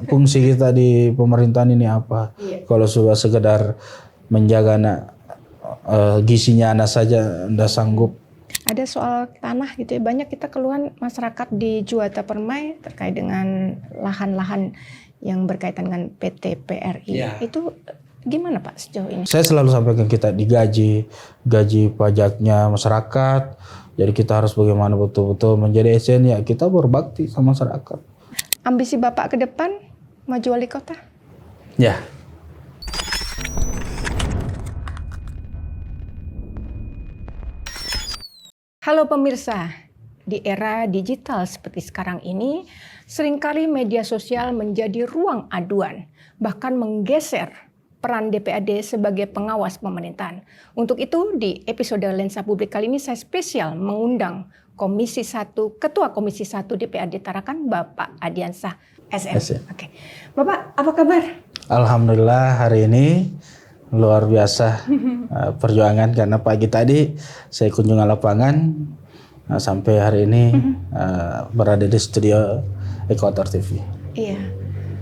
fungsi kita di pemerintahan ini apa? Kalau sudah sekedar menjaga gizinya anak saja ndak sanggup. Ada soal tanah gitu ya, banyak kita keluhan masyarakat di Juwata Permai terkait dengan lahan-lahan yang berkaitan dengan PT PRI. Itu gimana Pak sejauh ini? Saya selalu sampaikan kita gaji pajaknya masyarakat. Jadi kita harus bagaimana betul-betul menjadi ASN ya, kita berbakti sama masyarakat. Ambisi Bapak ke depan maju wali kota? Ya. Halo pemirsa, di era digital seperti sekarang ini, seringkali media sosial menjadi ruang aduan, bahkan menggeser peran DPAD sebagai pengawas pemerintahan. Untuk itu, di episode Lensa Publik kali ini saya spesial mengundang Ketua Komisi 1 DPAD Tarakan, Bapak Adiansah SM. Oke. Bapak, apa kabar? Alhamdulillah hari ini luar biasa perjuangan karena pagi tadi saya kunjungan lapangan sampai hari ini berada di studio Ekuator TV. Iya,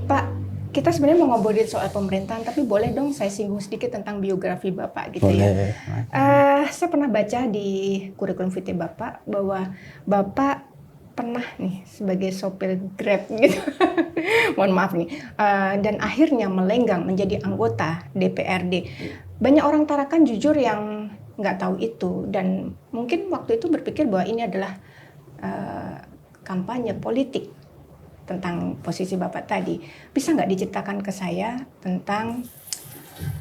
Pak, kita sebenarnya mau ngobrolin soal pemerintahan, tapi boleh dong saya singgung sedikit tentang biografi Bapak gitu boleh. Ya. Saya pernah baca di kurikulum vitae Bapak bahwa Bapak pernah nih sebagai sopir Grab gitu, mohon maaf nih, dan akhirnya melenggang menjadi anggota DPRD. Banyak orang Tarakan jujur yang nggak tahu itu dan mungkin waktu itu berpikir bahwa ini adalah kampanye politik tentang posisi Bapak tadi. Bisa nggak diceritakan ke saya tentang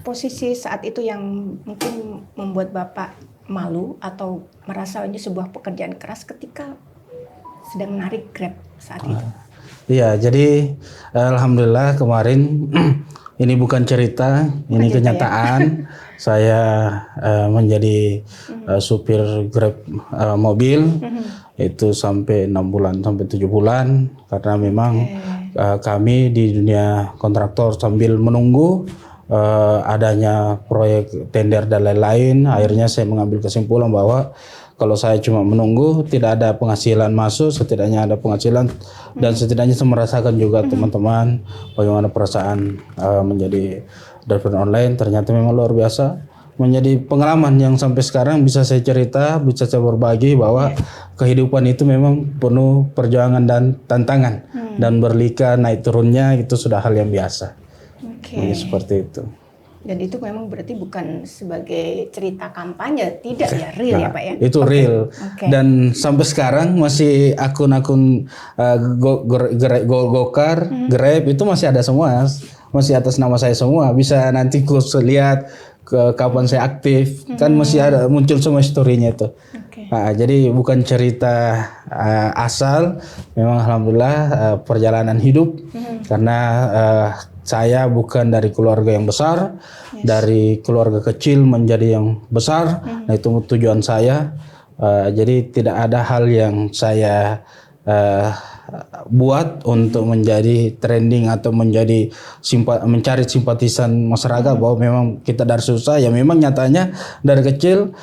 posisi saat itu yang mungkin membuat Bapak malu atau merasa ini sebuah pekerjaan keras ketika sedang menarik Grab saat itu? Iya, jadi alhamdulillah kemarin ini bukan cerita, ini kenyataan. Ya? Saya menjadi supir Grab mobil itu sampai 6 bulan sampai 7 bulan karena memang kami di dunia kontraktor sambil menunggu adanya proyek tender dan lain-lain, akhirnya saya mengambil kesimpulan bahwa kalau saya cuma menunggu, tidak ada penghasilan masuk, setidaknya ada penghasilan dan setidaknya saya merasakan juga teman-teman bagaimana perasaan menjadi driver online. Ternyata memang luar biasa, menjadi pengalaman yang sampai sekarang bisa saya cerita, bisa saya berbagi bahwa kehidupan itu memang penuh perjuangan dan tantangan dan berliku naik turunnya itu sudah hal yang biasa. Jadi seperti itu. Dan itu memang berarti bukan sebagai cerita kampanye, tidak ya, real ya Pak ya? Itu real. Dan sampai sekarang masih akun-akun Gokar, Grab itu masih ada semua, masih atas nama saya semua. Bisa nanti lihat kapan saya aktif, kan masih ada muncul semua historinya itu. Nah, jadi bukan cerita asal, memang alhamdulillah perjalanan hidup karena saya bukan dari keluarga yang besar, dari keluarga kecil menjadi yang besar. Nah itu tujuan saya. Jadi tidak ada hal yang saya buat untuk menjadi trending atau menjadi mencari simpatisan masyarakat bahwa memang kita dari susah. Ya memang nyatanya dari kecil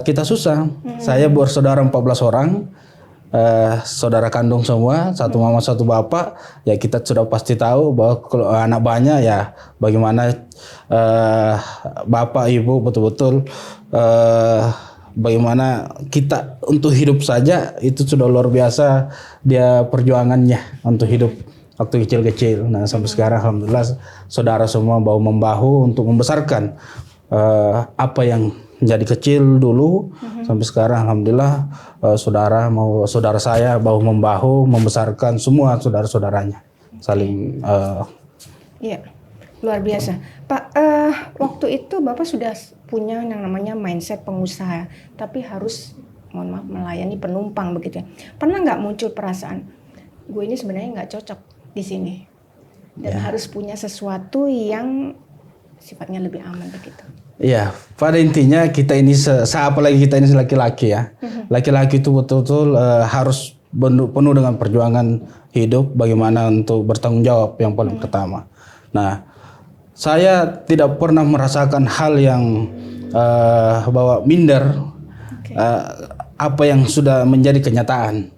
kita susah. Saya bersaudara 14 orang. Saudara kandung semua, satu mama satu bapak, ya kita sudah pasti tahu bahwa kalau anak banyak ya bagaimana bapak ibu betul-betul bagaimana kita untuk hidup saja itu sudah luar biasa dia perjuangannya untuk hidup waktu kecil-kecil. Nah sampai sekarang alhamdulillah saudara semua bahu membahu untuk membesarkan apa yang menjadi kecil dulu sampai sekarang alhamdulillah saudara saya bahu membahu membesarkan semua saudara-saudaranya saling Iya, luar biasa. Pak, waktu itu Bapak sudah punya yang namanya mindset pengusaha, tapi harus mohon maaf melayani penumpang begitu ya. Pernah nggak muncul perasaan gue ini sebenarnya nggak cocok di sini dan harus punya sesuatu yang sifatnya lebih aman begitu? Iya, pada intinya kita ini apalagi kita ini laki-laki ya. Laki-laki itu betul-betul harus penuh dengan perjuangan hidup bagaimana untuk bertanggung jawab yang paling pertama. Nah, saya tidak pernah merasakan hal yang bahwa minder apa yang sudah menjadi kenyataan.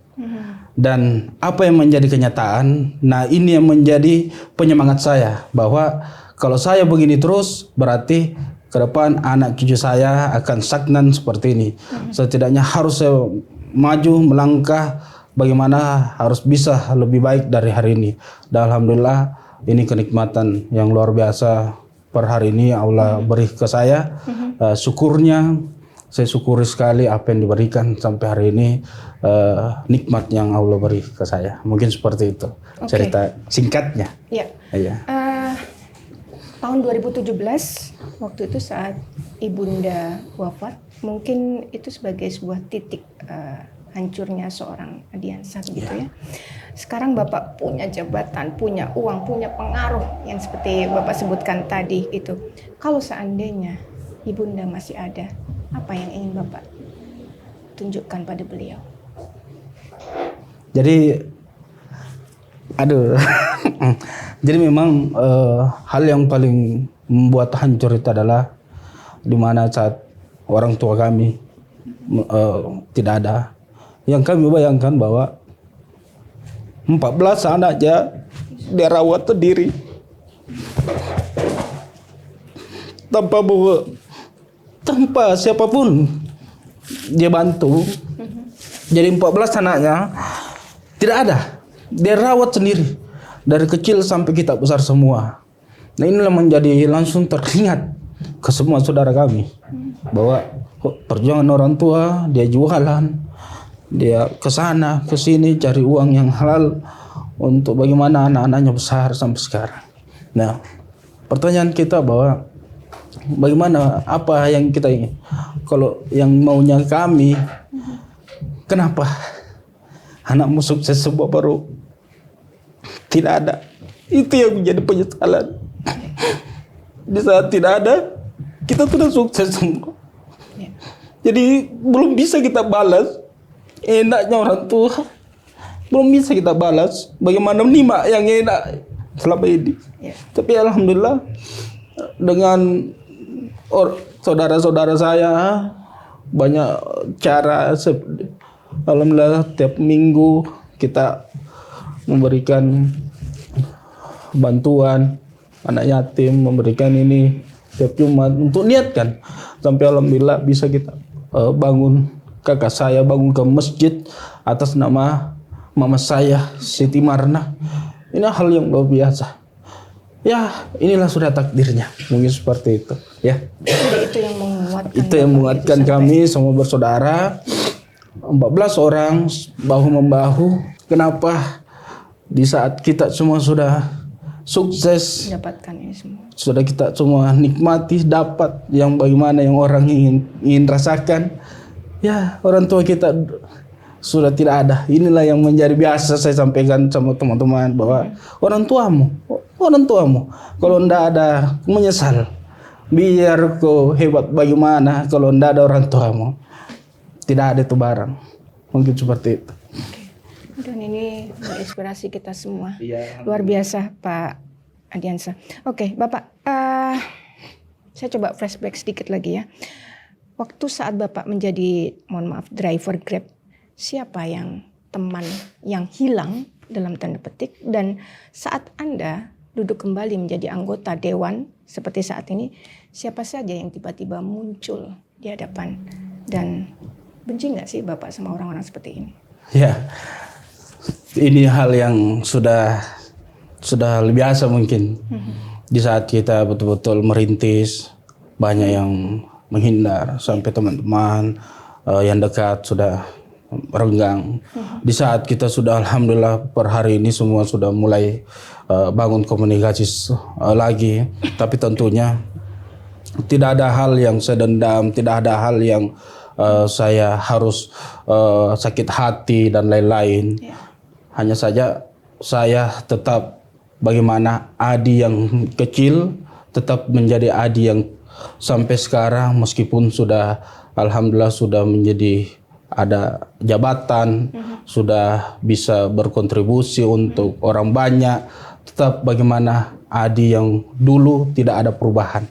Dan apa yang menjadi kenyataan, nah ini yang menjadi penyemangat saya, bahwa kalau saya begini terus berarti ke depan anak cucu saya akan stagnan seperti ini. Setidaknya harus saya maju melangkah bagaimana harus bisa lebih baik dari hari ini. Dan alhamdulillah ini kenikmatan yang luar biasa per hari ini Allah beri ke saya. Syukurnya saya syukuri sekali apa yang diberikan sampai hari ini, nikmat yang Allah beri ke saya. Mungkin seperti itu cerita singkatnya. Ya. Iya. Tahun 2017 waktu itu saat ibunda wafat, mungkin itu sebagai sebuah titik hancurnya seorang Ardiansah gitu ya. Sekarang Bapak punya jabatan, punya uang, punya pengaruh yang seperti Bapak sebutkan tadi itu. Kalau seandainya ibunda masih ada, apa yang ingin Bapak tunjukkan pada beliau? Jadi, jadi memang hal yang paling membuat hancur itu adalah di mana saat orang tua kami tidak ada. Yang kami bayangkan bahwa 14 anaknya dia rawat sendiri tanpa siapapun dia bantu. Jadi 14 anaknya tidak ada, dia rawat sendiri dari kecil sampai kita besar semua. Nah inilah menjadi langsung teringat ke semua saudara kami bahwa perjuangan orang tua, dia jualan, dia ke sana ke sini cari uang yang halal untuk bagaimana anak-anaknya besar sampai sekarang. Nah pertanyaan kita bahwa bagaimana, apa yang kita ingin? Kalau yang maunya kami, kenapa anakmu sukses semua baru tidak ada? Itu yang menjadi penyesalan. Di saat tidak ada, kita sudah sukses semua. Jadi belum bisa kita balas enaknya orang tua. Belum bisa kita balas bagaimana menimba yang enak selama ini. Tapi alhamdulillah dengan saudara-saudara saya banyak cara. Alhamdulillah tiap minggu kita memberikan bantuan anak yatim, memberikan ini tiap Jumat untuk niatkan sampai alhamdulillah bisa kita bangun, kakak saya bangun ke masjid atas nama mama saya Siti Marna. Ini hal yang luar biasa. Ya, inilah sudah takdirnya. Mungkin seperti itu, ya. Itu yang menguatkan. Itu yang menguatkan kami semua bersaudara. 14 orang bahu-membahu. Kenapa di saat kita semua sudah sukses, mendapatkan ini semua, sudah kita semua nikmati, dapat yang bagaimana yang orang ingin rasakan, ya orang tua kita sudah tidak ada. Inilah yang menjadi biasa saya sampaikan sama teman-teman bahwa orang tuamu kalau ndak ada menyesal, biar kau hebat bagaimana, kalau ndak ada orang tuamu tidak ada itu barang. Mungkin seperti itu. Dan ini menginspirasi kita semua. Ya, luar biasa Pak Ardiansah. Oke, Bapak, saya coba flashback sedikit lagi ya. Waktu saat Bapak menjadi, mohon maaf, driver Grab, siapa yang teman yang hilang dalam tanda petik, dan saat Anda duduk kembali menjadi anggota dewan seperti saat ini, siapa saja yang tiba-tiba muncul di hadapan, dan benci nggak sih Bapak sama orang-orang seperti ini? Ya, ini hal yang sudah biasa mungkin. Di saat kita betul-betul merintis, banyak yang menghindar, sampai teman-teman yang dekat sudah renggang. Di saat kita sudah alhamdulillah per hari ini semua sudah mulai bangun komunikasi lagi, tapi tentunya tidak ada hal yang saya dendam, tidak ada hal yang saya harus sakit hati dan lain-lain. Hanya saja saya tetap bagaimana Adi yang kecil tetap menjadi Adi yang sampai sekarang, meskipun sudah alhamdulillah sudah menjadi ada jabatan, sudah bisa berkontribusi untuk orang banyak, tetap bagaimana Adi yang dulu tidak ada perubahan.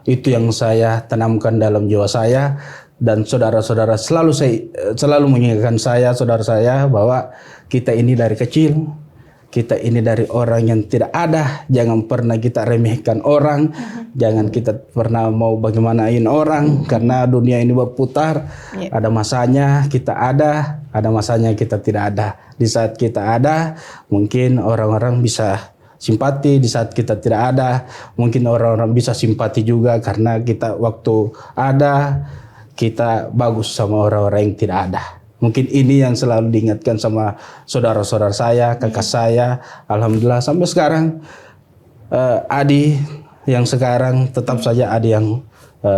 Itu yang saya tanamkan dalam jiwa saya, dan saudara-saudara selalu mengingatkan saya, saudara saya, bahwa kita ini dari kecil, kita ini dari orang yang tidak ada, jangan pernah kita remehkan orang, jangan kita pernah mau bagaimanain orang, karena dunia ini berputar, ada masanya kita ada masanya kita tidak ada. Di saat kita ada, mungkin orang-orang bisa simpati, di saat kita tidak ada, mungkin orang-orang bisa simpati juga karena kita waktu ada, kita bagus sama orang-orang yang tidak ada. Mungkin ini yang selalu diingatkan sama saudara-saudara saya, kakak saya. Alhamdulillah sampai sekarang Adi yang sekarang tetap saja Adi yang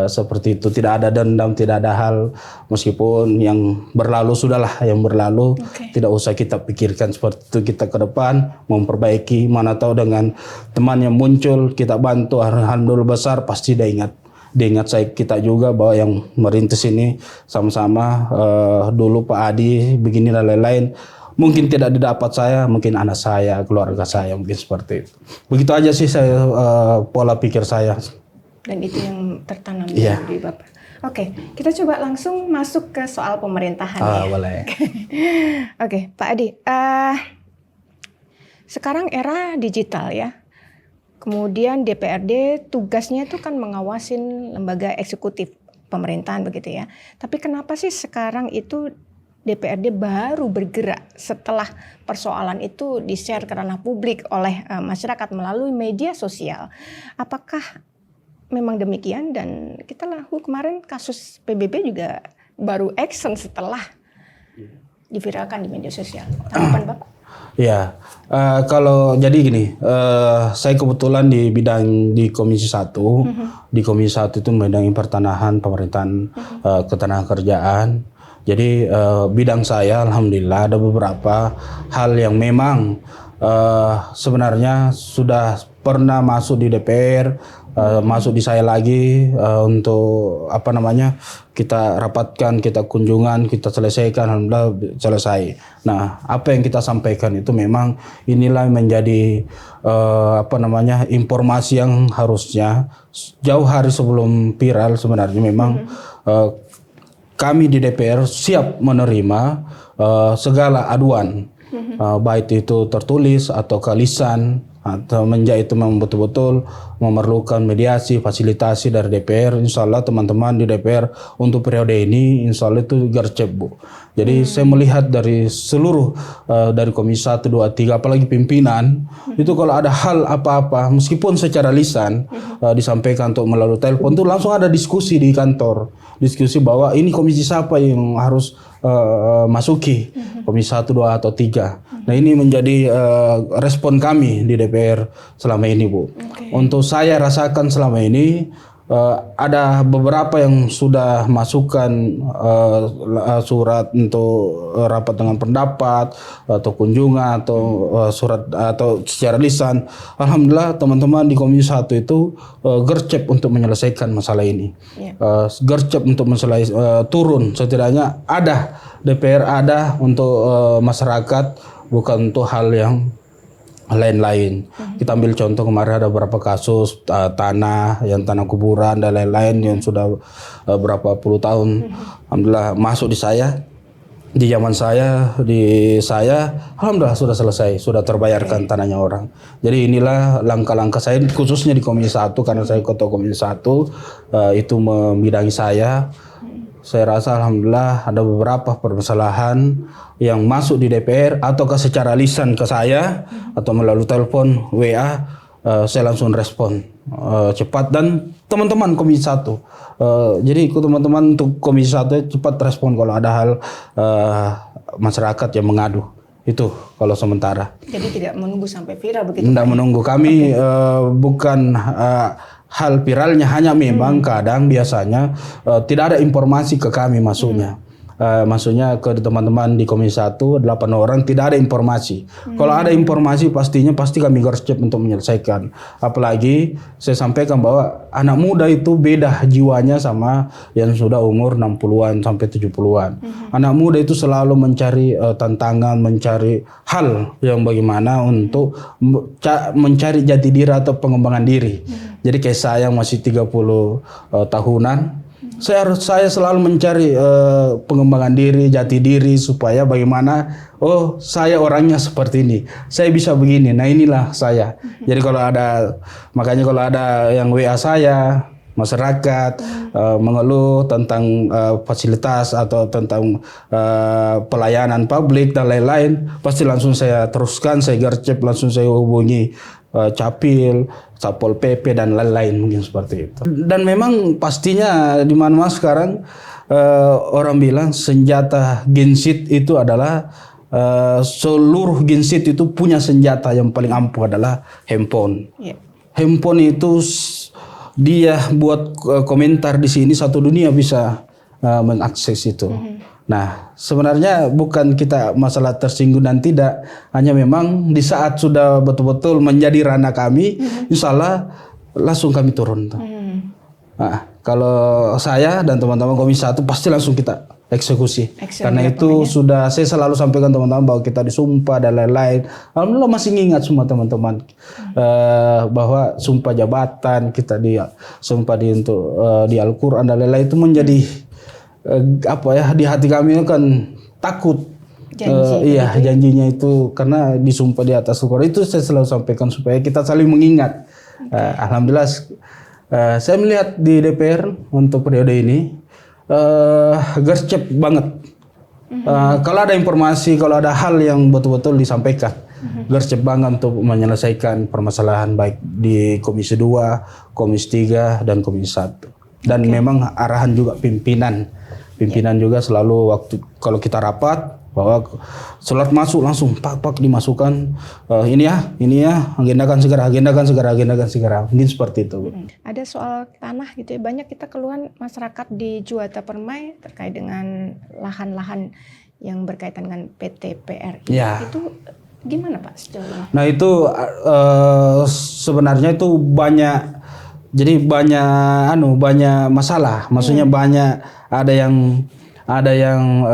seperti itu. Tidak ada dendam, tidak ada hal, meskipun yang berlalu sudahlah yang berlalu. Tidak usah kita pikirkan seperti itu, kita ke depan memperbaiki. Mana tahu dengan teman yang muncul kita bantu, alhamdulillah besar, pasti dia ingat saya kita juga bahwa yang merintis ini sama-sama dulu Pak Adi begini dan lain-lain. Mungkin tidak didapat saya, mungkin anak saya, keluarga saya, mungkin seperti itu. Begitu aja sih saya pola pikir saya. Dan itu yang tertanam di Bapak. Oke, kita coba langsung masuk ke soal pemerintahan ya. Boleh. Oke, Pak Adi. Sekarang era digital ya. Kemudian DPRD tugasnya itu kan mengawasin lembaga eksekutif pemerintahan begitu ya. Tapi kenapa sih sekarang itu DPRD baru bergerak setelah persoalan itu di-share ke ranah publik oleh masyarakat melalui media sosial? Apakah memang demikian? Dan kita lalu kemarin kasus PBB juga baru action setelah diviralkan di media sosial. Tanggapan Bapak? Ya, kalau jadi gini, saya kebetulan di bidang di Komisi 1, di Komisi 1 itu bidang pertanahan, pemerintahan, ketenagakerjaan. Jadi bidang saya alhamdulillah ada beberapa hal yang memang sebenarnya sudah pernah masuk di DPR, masuk di saya lagi untuk kita rapatkan, kita kunjungan, kita selesaikan, alhamdulillah selesai. Nah, apa yang kita sampaikan itu memang inilah menjadi informasi yang harusnya jauh hari sebelum viral sebenarnya memang kami di DPR siap menerima segala aduan, baik itu tertulis atau lisan, atau itu memang betul-betul memerlukan mediasi, fasilitasi dari DPR. Insya Allah teman-teman di DPR untuk periode ini insya Allah itu gercep Bu. Jadi saya melihat dari seluruh dari Komisi 1, 2, 3 apalagi pimpinan itu kalau ada hal apa-apa meskipun secara lisan disampaikan untuk melalui telepon itu langsung ada diskusi di kantor. Diskusi bahwa ini komisi siapa yang harus masuki, Komisi 1, 2 atau 3. Nah ini menjadi respon kami di DPR selama ini Bu. Untuk saya rasakan selama ini ada beberapa yang sudah masukkan surat untuk rapat dengan pendapat atau kunjungan atau surat atau secara lisan. Alhamdulillah teman-teman di Komisi 1 itu gercep untuk menyelesaikan masalah ini. Gercep untuk turun setidaknya ada DPR ada untuk masyarakat, bukan untuk hal yang lain-lain. Kita ambil contoh kemarin ada beberapa kasus tanah kuburan dan lain-lain yang sudah berapa puluh tahun. Alhamdulillah masuk di saya, di zaman saya, alhamdulillah sudah selesai, sudah terbayarkan tanahnya orang. Jadi inilah langkah-langkah saya khususnya di Komisi 1 karena saya ketua Komisi 1 itu membidangi saya. Saya rasa alhamdulillah ada beberapa permasalahan yang masuk di DPR ataukah secara lisan ke saya atau melalui telepon WA, saya langsung respon cepat dan teman-teman Komisi 1. Jadi teman-teman untuk Komisi 1 cepat respon kalau ada hal masyarakat yang mengadu. Itu kalau sementara. Jadi tidak menunggu sampai viral begitu? Tidak menunggu. Kami bukan hal viralnya, hanya memang kadang biasanya tidak ada informasi ke kami masuknya. Maksudnya ke teman-teman di Komisi 1 8 orang tidak ada informasi. Kalau ada informasi pasti kami gercep untuk menyelesaikan. Apalagi saya sampaikan bahwa anak muda itu beda jiwanya sama yang sudah umur 60-an sampai 70-an. Anak muda itu selalu mencari tantangan, mencari hal yang bagaimana untuk mencari jati diri atau pengembangan diri. Jadi kayak saya masih 30 tahunan. Saya selalu mencari pengembangan diri, jati diri supaya bagaimana saya orangnya seperti ini. Saya bisa begini. Nah, inilah saya. Jadi makanya kalau ada yang WA saya, masyarakat mengeluh tentang fasilitas atau tentang pelayanan publik dan lain-lain, pasti langsung saya teruskan, saya gercep, langsung saya hubungi Capil, Satpol PP dan lain-lain, mungkin seperti itu. Dan memang pastinya di mana-mana sekarang orang bilang senjata gensit itu adalah seluruh gensit itu punya senjata yang paling ampuh adalah handphone. Yeah. Handphone itu dia buat komentar di sini satu dunia bisa mengakses itu. Nah, sebenarnya bukan kita masalah tersinggung dan tidak, hanya memang di saat sudah betul-betul menjadi ranah kami, insya Allah langsung kami turun. Nah, kalau saya dan teman-teman Komisi 1 pasti langsung kita eksekusi. Karena itu sudah saya selalu sampaikan teman-teman bahwa kita disumpah dan lain-lain. Alhamdulillah masih ingat semua teman-teman bahwa sumpah jabatan kita sumpah di Al-Quran dan lain-lain itu menjadi di hati kami kan takut. Janjinya itu karena disumpah di atas Al-Quran itu saya selalu sampaikan supaya kita saling mengingat. Alhamdulillah saya melihat di DPR untuk periode ini gercep banget. Kalau ada informasi, kalau ada hal yang betul-betul disampaikan, gercep banget untuk menyelesaikan permasalahan baik di Komisi 2, Komisi 3 dan Komisi 1. Dan memang arahan juga pimpinan juga selalu waktu kalau kita rapat bahwa sholat masuk langsung pak dimasukkan ini ya agendakan segera mungkin seperti itu. Ada soal tanah gitu ya, banyak kita keluhan masyarakat di Juwata Permai terkait dengan lahan-lahan yang berkaitan dengan PT PRI. Itu gimana Pak sejauh ini? Nah itu sebenarnya itu banyak masalah, maksudnya banyak ada yang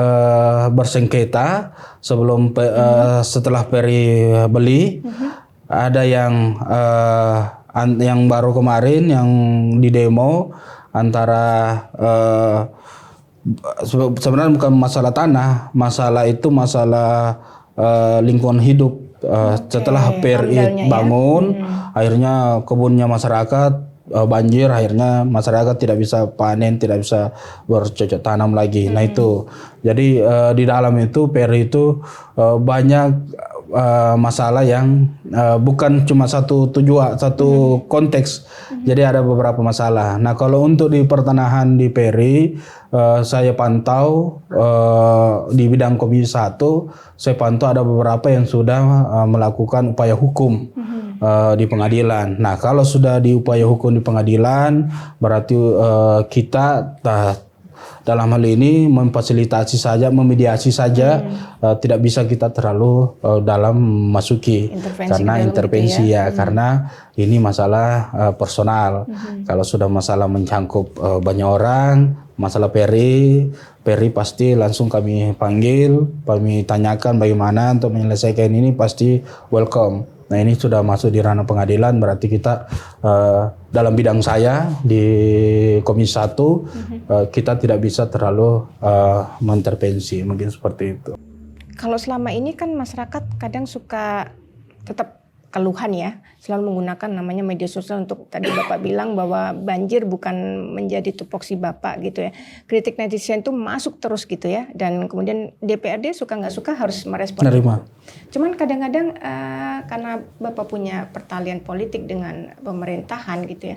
bersengketa sebelum setelah Peri beli, ada yang baru kemarin yang di demo antara sebenarnya bukan masalah tanah, masalah lingkungan hidup. Setelah Peri bangun, akhirnya kebunnya masyarakat banjir, akhirnya masyarakat tidak bisa panen, tidak bisa bercocok tanam lagi. Nah itu, jadi di dalam itu Peri itu banyak masalah yang bukan cuma satu konteks. Jadi ada beberapa masalah. Nah kalau untuk di pertanahan di Peri, saya pantau di bidang Komisi 1, saya pantau ada beberapa yang sudah melakukan upaya hukum di pengadilan. Nah kalau sudah diupaya hukum di pengadilan, berarti kita dalam hal ini memfasilitasi saja, memediasi saja, tidak bisa kita terlalu dalam masuki karena intervensi karena ini masalah personal. Kalau sudah masalah mencangkup banyak orang, masalah Peri pasti langsung kami panggil, kami tanyakan bagaimana untuk menyelesaikan ini, pasti welcome. Nah ini sudah masuk di ranah pengadilan, berarti kita dalam bidang saya di Komisi 1 kita tidak bisa terlalu mengintervensi, mungkin seperti itu. Kalau selama ini kan masyarakat kadang suka tetap keluhan ya, selalu menggunakan namanya media sosial untuk tadi Bapak bilang bahwa banjir bukan menjadi tupoksi Bapak gitu ya. Kritik netizen itu masuk terus gitu ya, dan kemudian DPRD suka nggak suka harus merespon. Nerima. Cuman kadang-kadang karena Bapak punya pertalian politik dengan pemerintahan gitu ya,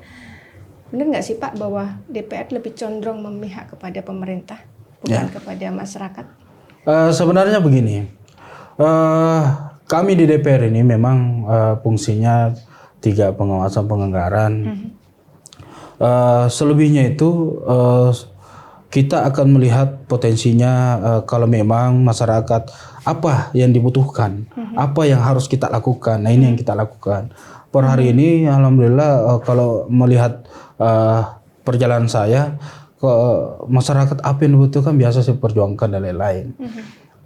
benar nggak sih Pak bahwa DPR lebih condong memihak kepada pemerintah bukan kepada masyarakat? Sebenarnya begini. Kami di DPR ini memang fungsinya 3 pengawasan penganggaran. Selebihnya itu kita akan melihat potensinya kalau memang masyarakat apa yang dibutuhkan, apa yang harus kita lakukan. Nah ini yang kita lakukan. Per hari ini alhamdulillah kalau melihat perjalanan saya, masyarakat apa yang dibutuhkan biasa saya perjuangkan dan lain-lain.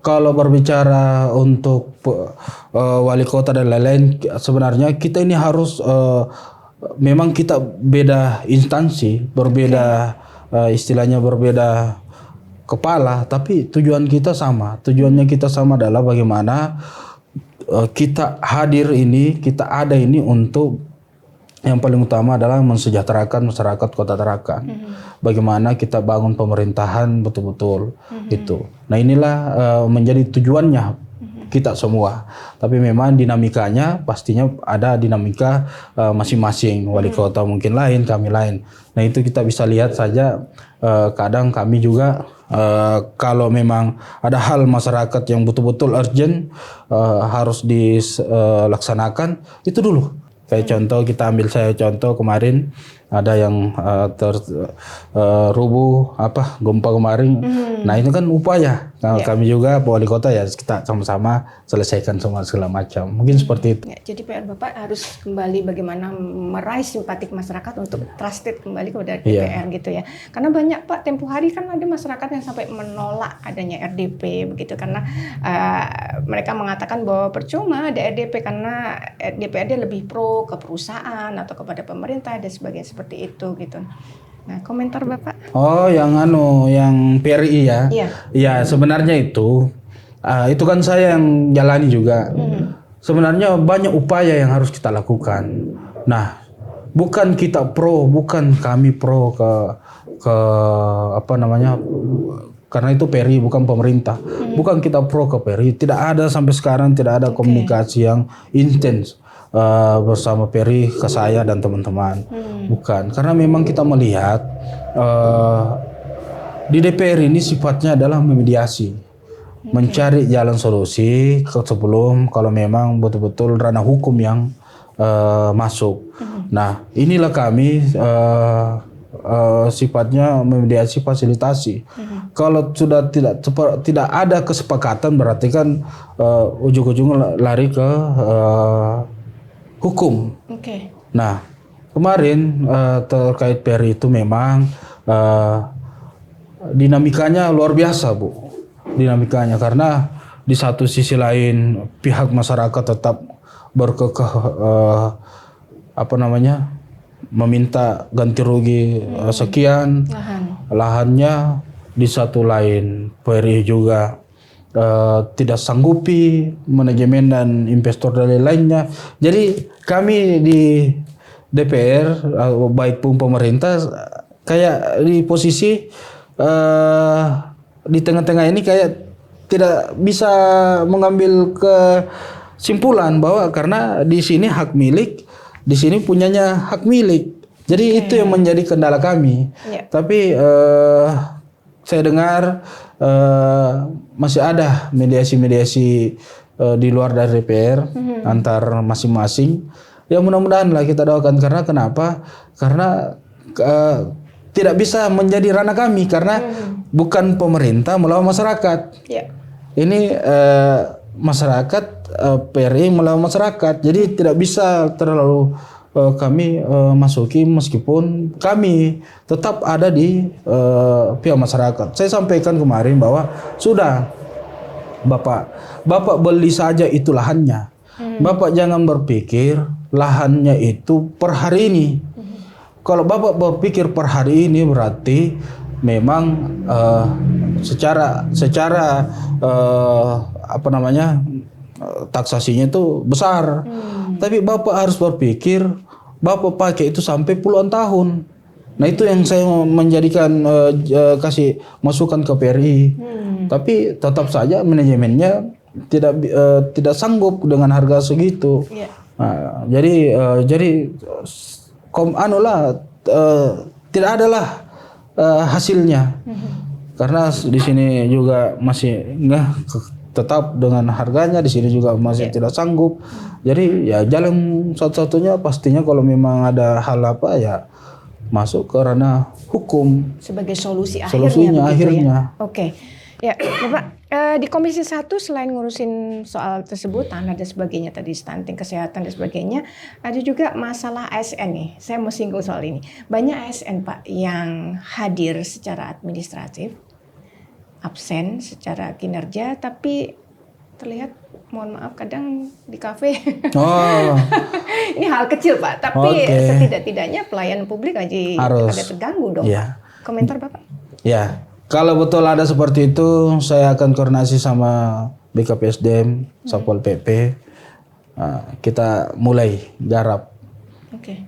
Kalau berbicara untuk wali kota dan lain-lain, sebenarnya kita ini harus memang kita beda instansi, berbeda istilahnya berbeda kepala, tapi tujuan kita sama. Tujuannya kita sama adalah bagaimana kita hadir ini, kita ada ini untuk yang paling utama adalah mensejahterakan masyarakat Kota Tarakan. Bagaimana kita bangun pemerintahan betul-betul itu. Nah inilah menjadi tujuannya kita semua. Tapi memang dinamikanya pastinya ada dinamika masing-masing. Wali kota mungkin lain, kami lain. Nah itu kita bisa lihat saja kadang kami juga kalau memang ada hal masyarakat yang betul-betul urgent harus dilaksanakan itu dulu. Kayak contoh kita ambil saya contoh kemarin ada yang rubuh gempa kemarin. Nah itu kan upaya kami juga wali kota ya kita sama-sama selesaikan semua segala macam. Mungkin seperti itu. Ya, jadi PR Bapak harus kembali bagaimana meraih simpatik masyarakat untuk trusted kembali kepada DPR gitu ya. Karena banyak Pak tempo hari kan ada masyarakat yang sampai menolak adanya RDP begitu karena mereka mengatakan bahwa percuma ada RDP karena DPRD lebih pro ke perusahaan atau kepada pemerintah dan sebagainya seperti itu gitu. Nah, komentar Bapak? Oh, yang PRI ya. Iya. Ya, sebenarnya itu kan saya yang jalani juga. Sebenarnya banyak upaya yang harus kita lakukan. Nah, bukan kita pro, bukan kami pro ke karena itu PRI bukan pemerintah. Bukan kita pro ke PRI. Tidak ada sampai sekarang tidak ada komunikasi yang intens bersama PRI ke saya dan teman-teman. Bukan, karena memang kita melihat di DPR ini sifatnya adalah memediasi, mencari jalan solusi sebelum kalau memang betul-betul ranah hukum yang masuk. Nah, inilah kami sifatnya memediasi fasilitasi. Kalau sudah tidak ada kesepakatan berarti kan ujung-ujungnya lari ke hukum. Nah, kemarin terkait PRI itu memang dinamikanya luar biasa, Bu. Dinamikanya karena di satu sisi lain pihak masyarakat tetap berkekeh meminta ganti rugi sekian lahannya. Di satu lain PRI juga tidak sanggupi manajemen dan investor dan lainnya. Jadi kami di DPR baik pun pemerintah kayak di posisi di tengah-tengah ini kayak tidak bisa mengambil kesimpulan bahwa karena di sini hak milik, di sini punyanya hak milik. Jadi itu yang menjadi kendala kami. Tapi saya dengar masih ada mediasi-mediasi di luar dari DPR antar masing-masing. Ya mudah-mudahan lah kita doakan karena kenapa? Karena tidak bisa menjadi ranah kami karena bukan pemerintah melawan masyarakat. Ini masyarakat PRI melawan masyarakat. Jadi tidak bisa terlalu kami masuki meskipun kami tetap ada di pihak masyarakat. Saya sampaikan kemarin bahwa sudah Bapak beli saja itu lahannya. Bapak jangan berpikir lahannya itu per hari ini. Kalau Bapak berpikir per hari ini berarti memang secara taksasinya itu besar. Tapi Bapak harus berpikir Bapak pakai itu sampai puluhan tahun. Nah itu yang saya menjadikan kasih masukan ke PRI. Tapi tetap saja manajemennya tidak sanggup dengan harga segitu. Nah, jadi tidak adalah hasilnya. Karena di sini juga masih tetap dengan harganya, di sini juga masih tidak sanggup. Jadi ya jalan satu-satunya pastinya kalau memang ada hal apa ya masuk ke ranah hukum sebagai solusinya akhirnya. Ya? Oke. Ya, Bapak, di Komisi 1 selain ngurusin soal tersebut, tanah dan sebagainya tadi, stunting, kesehatan dan sebagainya, ada juga masalah ASN nih. Saya mau singgung soal ini. Banyak ASN, Pak, yang hadir secara administratif, absen secara kinerja, tapi terlihat, mohon maaf, kadang di kafe. Ini hal kecil, Pak, tapi setidak-tidaknya pelayanan publik aja agak terganggu dong. Iya. Komentar Bapak? Ya, kalau betul ada seperti itu, saya akan koordinasi sama BKPSDM, Satpol PP. Kita mulai garap. Oke.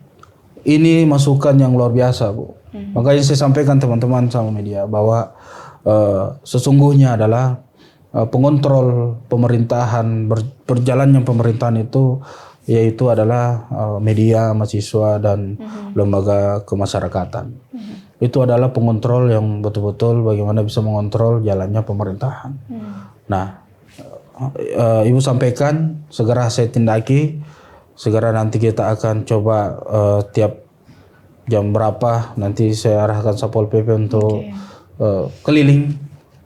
Ini masukan yang luar biasa, Bu. Makanya saya sampaikan teman-teman sama media bahwa sesungguhnya adalah pengontrol pemerintahan, berjalannya pemerintahan itu yaitu adalah media, mahasiswa, dan lembaga kemasyarakatan. Itu adalah pengontrol yang betul-betul bagaimana bisa mengontrol jalannya pemerintahan. Nah, Ibu sampaikan, segera saya tindaki, segera nanti kita akan coba tiap jam berapa nanti saya arahkan Satpol PP untuk keliling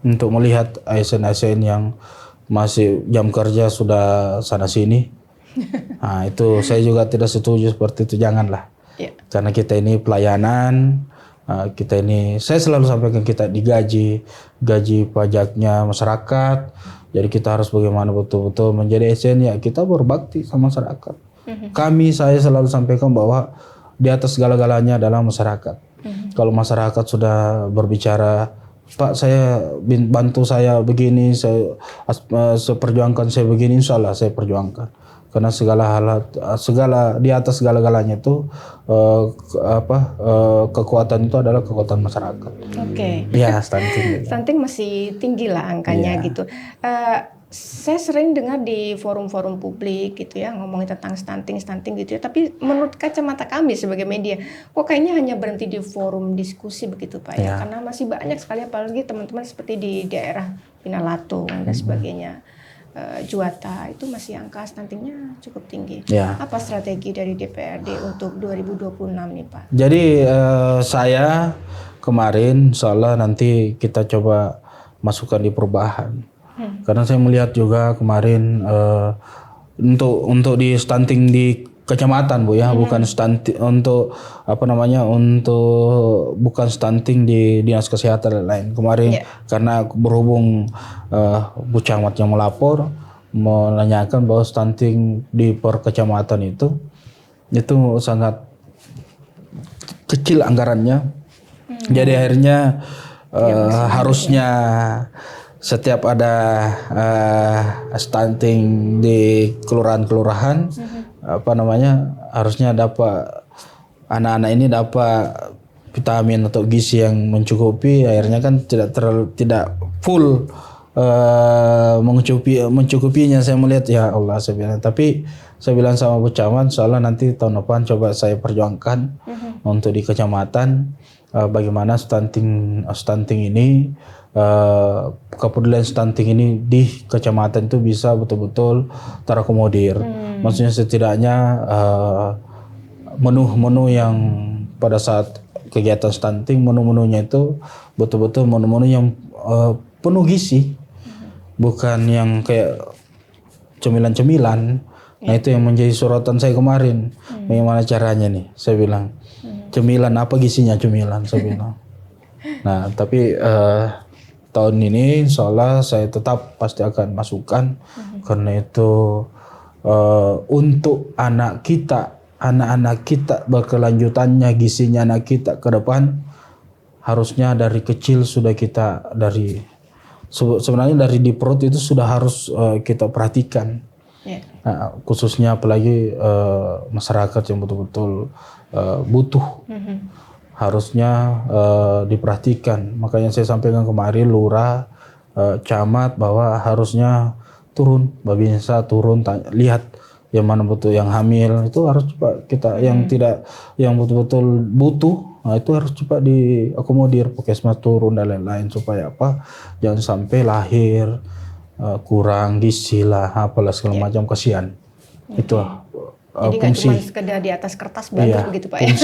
untuk melihat ASN-ASN yang masih jam kerja sudah sana sini. Nah, itu saya juga tidak setuju seperti itu, janganlah. Karena kita ini pelayanan, kita ini, saya selalu sampaikan, kita digaji, gaji pajaknya masyarakat. Jadi kita harus bagaimana betul-betul menjadi ASN, ya kita berbakti sama masyarakat. Saya selalu sampaikan bahwa di atas segala-galanya adalah masyarakat. Kalau masyarakat sudah berbicara, Pak, saya bantu saya begini, saya perjuangkan saya begini, insya Allah saya perjuangkan. Karena segala di atas segala-galanya itu kekuatan itu adalah kekuatan masyarakat. Oke. Ya, stunting. Stunting masih tinggi lah angkanya gitu. Saya sering dengar di forum-forum publik gitu ya, ngomongin tentang stunting gitu ya. Tapi menurut kacamata kami sebagai media, kok kayaknya hanya berhenti di forum diskusi begitu Pak ya. Karena masih banyak sekali, apalagi teman-teman seperti di daerah Pinalatung dan sebagainya. Juwata itu masih angka stuntingnya cukup tinggi. Apa strategi dari DPRD untuk 2026 nih Pak? Jadi saya kemarin, insya Allah nanti kita coba masukkan di perubahan. Karena saya melihat juga kemarin untuk di stunting di kecamatan, Bu ya, bukan stunting untuk bukan stunting di dinas kesehatan dan lain. Kemarin karena berhubung Bu Camat yang melapor menanyakan bahwa stunting di per kecamatan itu sangat kecil anggarannya. Jadi akhirnya harusnya setiap ada stunting di kelurahan-kelurahan harusnya dapat anak-anak ini dapat vitamin atau gizi yang mencukupi. Akhirnya kan tidak full mencukupinya. Saya melihat, ya Allah, saya bilang, tapi saya bilang sama Bu Camat, soalnya nanti tahun depan coba saya perjuangkan untuk di kecamatan bagaimana stunting ini, kepedulian stunting ini di kecamatan itu bisa betul-betul terakomodir. Maksudnya setidaknya menu-menu yang pada saat kegiatan stunting, menu-menunya itu betul-betul menu-menu yang penuh gizi, bukan yang kayak cemilan-cemilan. Nah, itu yang menjadi sorotan saya kemarin. Bagaimana caranya nih? Saya bilang, cemilan apa gizinya cemilan? Saya bilang. Nah, tapi tahun ini insya Allah saya tetap pasti akan masukkan, karena itu untuk anak kita berkelanjutannya, gizinya anak kita ke depan, harusnya dari kecil sudah kita sebenarnya dari di perut itu sudah harus kita perhatikan. Nah, khususnya apalagi masyarakat yang betul-betul butuh, harusnya diperhatikan. Makanya saya sampaikan kemarin Lurah, Camat, bahwa harusnya turun, Babinsa turun, lihat yang mana betul yang hamil itu harus cepat kita, yang betul-betul butuh, nah itu harus cepat diakomodir, Puskesmas turun dan lain-lain, supaya apa, jangan sampai lahir kurang gizi lah, apalah segala macam, kasihan. Itu jadi nggak cuma sekedar di atas kertas bagus begitu Pak ya.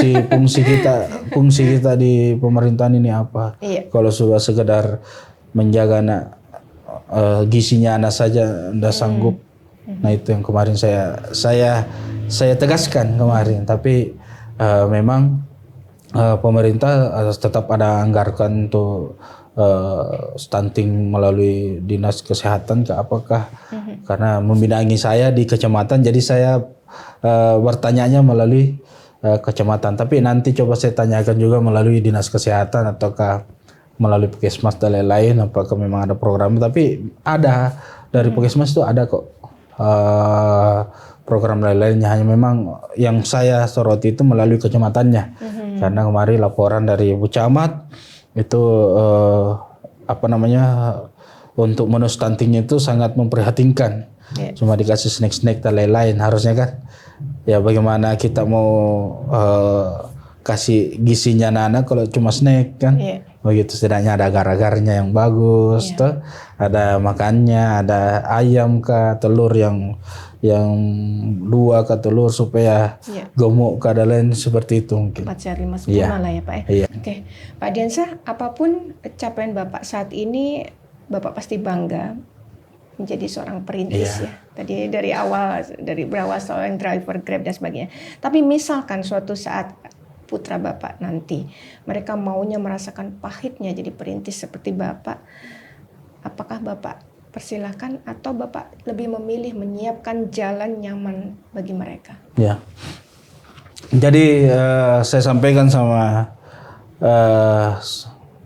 Fungsi kita di pemerintahan ini apa? Kalau sudah sekedar menjaga anak, gizinya anak saja tidak sanggup. Nah, itu yang kemarin saya tegaskan kemarin. Tapi memang pemerintah tetap ada anggarkan untuk stunting melalui dinas kesehatan ke apakah, karena membidangi saya di kecamatan, jadi saya bertanyanya melalui kecamatan. Tapi nanti coba saya tanyakan juga melalui dinas kesehatan ataukah melalui puskesmas dan lain-lain, apakah memang ada program. Tapi ada dari puskesmas itu ada kok program lain-lainnya. Hanya memang yang saya soroti itu melalui kecamatannya. Karena kemarin laporan dari Ibu Camat itu untuk menu stuntingnya itu sangat memprihatinkan. Cuma dikasih snack-snack dan lain-lain. Harusnya kan ya bagaimana kita mau kasih gizinya anak kalau cuma snack kan. Begitu, setidaknya ada agar-agarnya yang bagus, tuh ada makannya, ada ayam kah, telur yang 2 kah telur supaya gemuk kah, dan lain seperti itu mungkin. 4 sehat 5 sempurna lah ya Pak ya. Oke, Pak Diansyah, apapun capaian Bapak saat ini, Bapak pasti bangga menjadi seorang perintis ya. Tadi dari berawal seorang driver Grab dan sebagainya. Tapi misalkan suatu saat putra Bapak nanti, mereka maunya merasakan pahitnya jadi perintis seperti Bapak, apakah Bapak persilahkan atau Bapak lebih memilih menyiapkan jalan nyaman bagi mereka? Ya, jadi saya sampaikan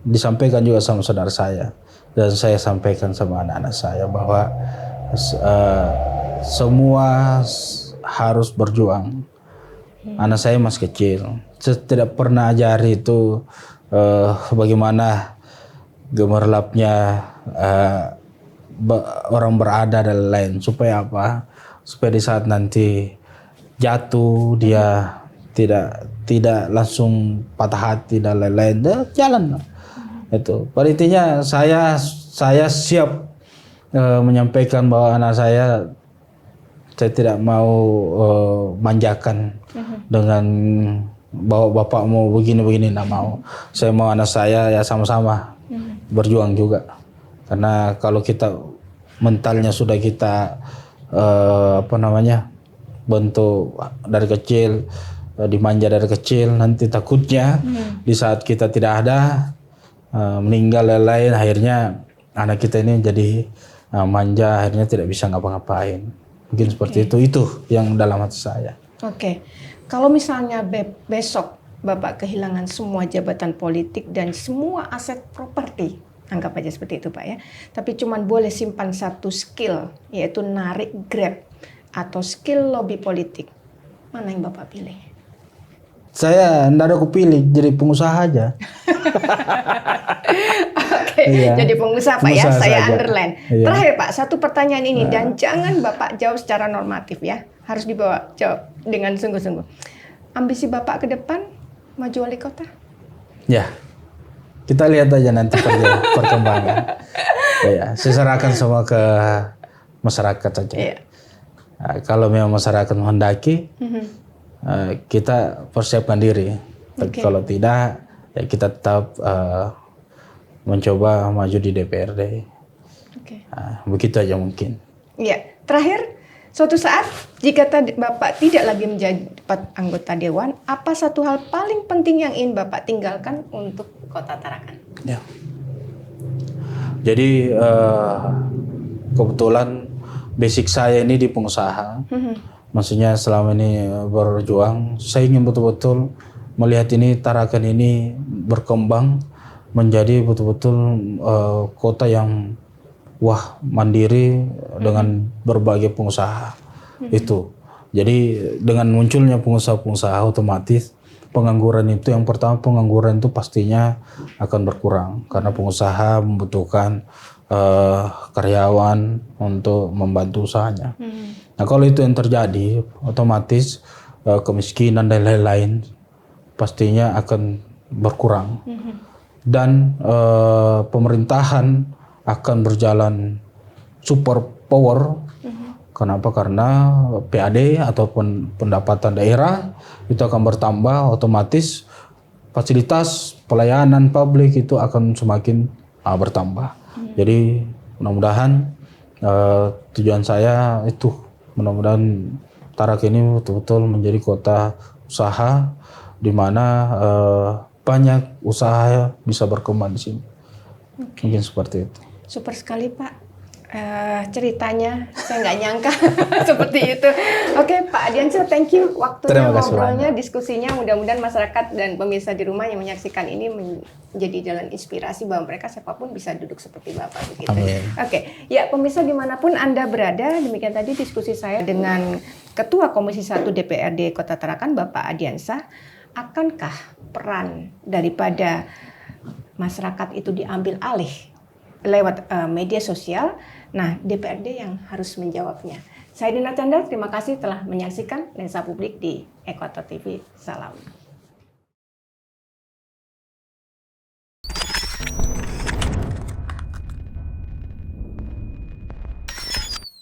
disampaikan juga sama saudara saya, dan saya sampaikan sama anak-anak saya bahwa semua harus berjuang. Anak saya masih kecil, saya tidak pernah ajari itu bagaimana gemerlapnya orang berada dan lain. Supaya apa? Supaya di saat nanti jatuh dia tidak langsung patah hati dan lain-lain. Jalan itu. Pada intinya saya siap menyampaikan bahwa anak saya tidak mau manjakan dengan bahwa bapak mau begini-begini, tidak mau. Saya mau anak saya ya sama-sama berjuang juga. Karena kalau kita mentalnya sudah kita bentuk dari kecil, dimanja dari kecil, nanti takutnya di saat kita tidak ada, meninggal lain-lain, akhirnya anak kita ini jadi manja, akhirnya tidak bisa ngapa-ngapain. Mungkin seperti itu yang dalam hati saya. Oke. Kalau misalnya besok Bapak kehilangan semua jabatan politik dan semua aset properti, anggap aja seperti itu Pak ya, tapi cuman boleh simpan satu skill, yaitu narik Grab atau skill lobby politik, mana yang Bapak pilih? Saya tidak ada kupilih, jadi pengusaha aja. Oke, jadi pengusaha Pak ya, saya saja. underline. Terakhir Pak, satu pertanyaan ini dan jangan Bapak jawab secara normatif ya, harus jawab dengan sungguh-sungguh. Ambisi Bapak ke depan maju wali kota? Ya, kita lihat aja nanti perkembangan. Ya, saya serahkan semua ke masyarakat saja. Nah, kalau memang masyarakat menghendaki, kita persiapkan diri. Tapi kalau tidak, ya kita tetap mencoba maju di DPRD. Nah, begitu aja mungkin. Iya. Terakhir, suatu saat jika Bapak tidak lagi menjadi anggota Dewan, apa satu hal paling penting yang ingin Bapak tinggalkan untuk Kota Tarakan? Ya. Jadi kebetulan basic saya ini di pengusaha. Maksudnya selama ini berjuang, saya ingin betul-betul melihat ini Tarakan ini berkembang menjadi betul-betul kota yang mandiri dengan berbagai pengusaha. Itu. Jadi dengan munculnya pengusaha-pengusaha, otomatis pengangguran itu, yang pertama pengangguran itu pastinya akan berkurang karena pengusaha membutuhkan karyawan untuk membantu usahanya. Nah, kalau itu yang terjadi, otomatis kemiskinan dan lain-lain pastinya akan berkurang. Dan pemerintahan akan berjalan super power. Kenapa? Karena PAD ataupun pendapatan daerah itu akan bertambah, otomatis fasilitas pelayanan publik itu akan semakin bertambah. Jadi mudah-mudahan tujuan saya itu, mudah-mudahan Tarak ini betul-betul menjadi kota usaha di mana banyak usaha bisa berkembang di sini. Mungkin seperti itu. Super sekali Pak. Ceritanya saya nggak nyangka seperti itu. Oke, Pak Ardiansyah, thank you waktunya, Terima kasih ngobrolnya, banyak. diskusinya. Mudah-mudahan masyarakat dan pemirsa di rumah yang menyaksikan ini menjadi jalan inspirasi bahwa mereka siapapun bisa duduk seperti Bapak begitu. Amin. Oke, ya pemirsa dimanapun Anda berada, demikian tadi diskusi saya dengan Ketua Komisi 1 DPRD Kota Tarakan, Bapak Ardiansyah. Akankah peran daripada masyarakat itu diambil alih lewat media sosial? Nah, DPRD yang harus menjawabnya. Saya Dina Chandra, terima kasih telah menyaksikan Lensa Publik di Ekuator TV. Salam.